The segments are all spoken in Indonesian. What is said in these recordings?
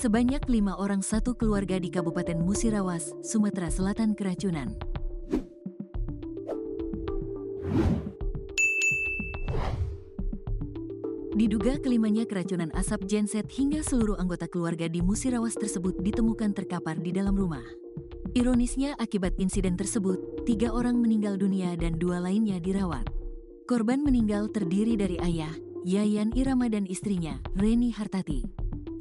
Sebanyak 5 orang satu keluarga di Kabupaten Musirawas, Sumatera Selatan keracunan. Diduga kelimanya keracunan asap genset hingga seluruh anggota keluarga di Musirawas tersebut ditemukan terkapar di dalam rumah. Ironisnya akibat insiden tersebut, 3 orang meninggal dunia dan 2 lainnya dirawat. Korban meninggal terdiri dari ayah, Yayan Irama dan istrinya, Reni Hartati,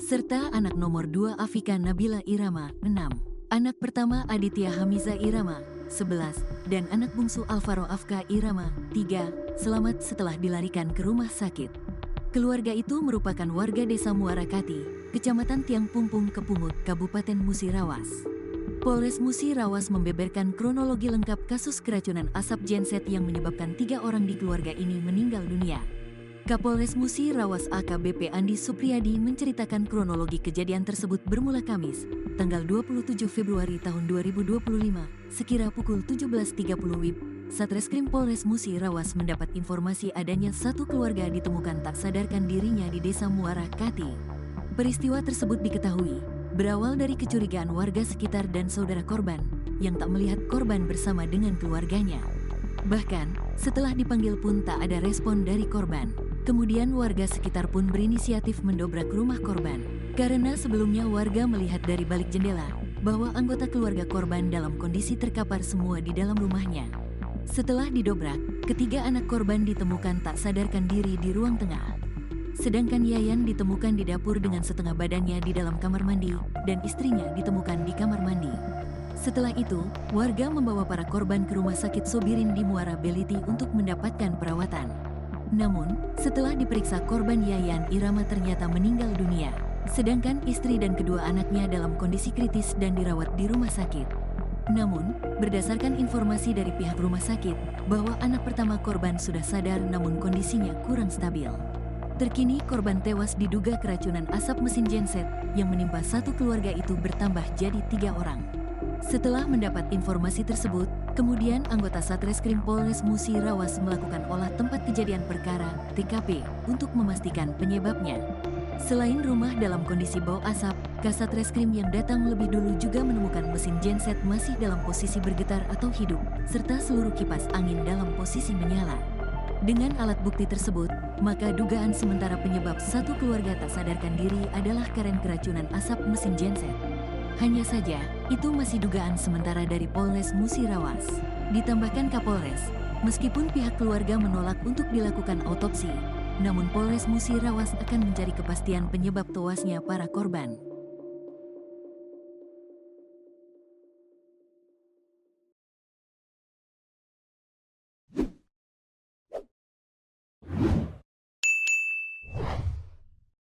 serta anak nomor 2 Afika Nabila Irama, 6, anak pertama Aditya Hamiza Irama, 11, dan anak bungsu Alvaro Afka Irama, 3, selamat setelah dilarikan ke rumah sakit. Keluarga itu merupakan warga desa Muarakati, Kecamatan Tiang Pumpung Kepungut, Kabupaten Musirawas. Polres Musirawas membeberkan kronologi lengkap kasus keracunan asap genset yang menyebabkan 3 orang di keluarga ini meninggal dunia. Kapolres Musirawas AKBP Andi Supriyadi menceritakan kronologi kejadian tersebut bermula Kamis, tanggal 27 Februari tahun 2025, sekira pukul 17.30 WIB. Satreskrim Polres Musirawas mendapat informasi adanya satu keluarga ditemukan tak sadarkan dirinya di desa Muara Kati. Peristiwa tersebut diketahui berawal dari kecurigaan warga sekitar dan saudara korban yang tak melihat korban bersama dengan keluarganya. Bahkan, setelah dipanggil pun tak ada respon dari korban. Kemudian warga sekitar pun berinisiatif mendobrak rumah korban. Karena sebelumnya warga melihat dari balik jendela bahwa anggota keluarga korban dalam kondisi terkapar semua di dalam rumahnya. Setelah didobrak, ketiga anak korban ditemukan tak sadarkan diri di ruang tengah. Sedangkan Yayan ditemukan di dapur dengan setengah badannya di dalam kamar mandi dan istrinya ditemukan di kamar mandi. Setelah itu, warga membawa para korban ke Rumah Sakit Sobirin di Muara Beliti untuk mendapatkan perawatan. Namun, setelah diperiksa korban Yayan Irama ternyata meninggal dunia, sedangkan istri dan kedua anaknya dalam kondisi kritis dan dirawat di rumah sakit. Namun, berdasarkan informasi dari pihak rumah sakit, bahwa anak pertama korban sudah sadar namun kondisinya kurang stabil. Terkini korban tewas diduga keracunan asap mesin genset yang menimpa satu keluarga itu bertambah jadi 3 orang. Setelah mendapat informasi tersebut, kemudian anggota Satreskrim Polres Musirawas melakukan olah tempat kejadian perkara (TKP) untuk memastikan penyebabnya. Selain rumah dalam kondisi bau asap, Kasat Reskrim yang datang lebih dulu juga menemukan mesin genset masih dalam posisi bergetar atau hidup, serta seluruh kipas angin dalam posisi menyala. Dengan alat bukti tersebut, maka dugaan sementara penyebab satu keluarga tak sadarkan diri adalah karena keracunan asap mesin genset. Hanya saja, itu masih dugaan sementara dari Polres Musirawas. Ditambahkan Kapolres, meskipun pihak keluarga menolak untuk dilakukan autopsi, namun Polres Musirawas akan mencari kepastian penyebab tewasnya para korban.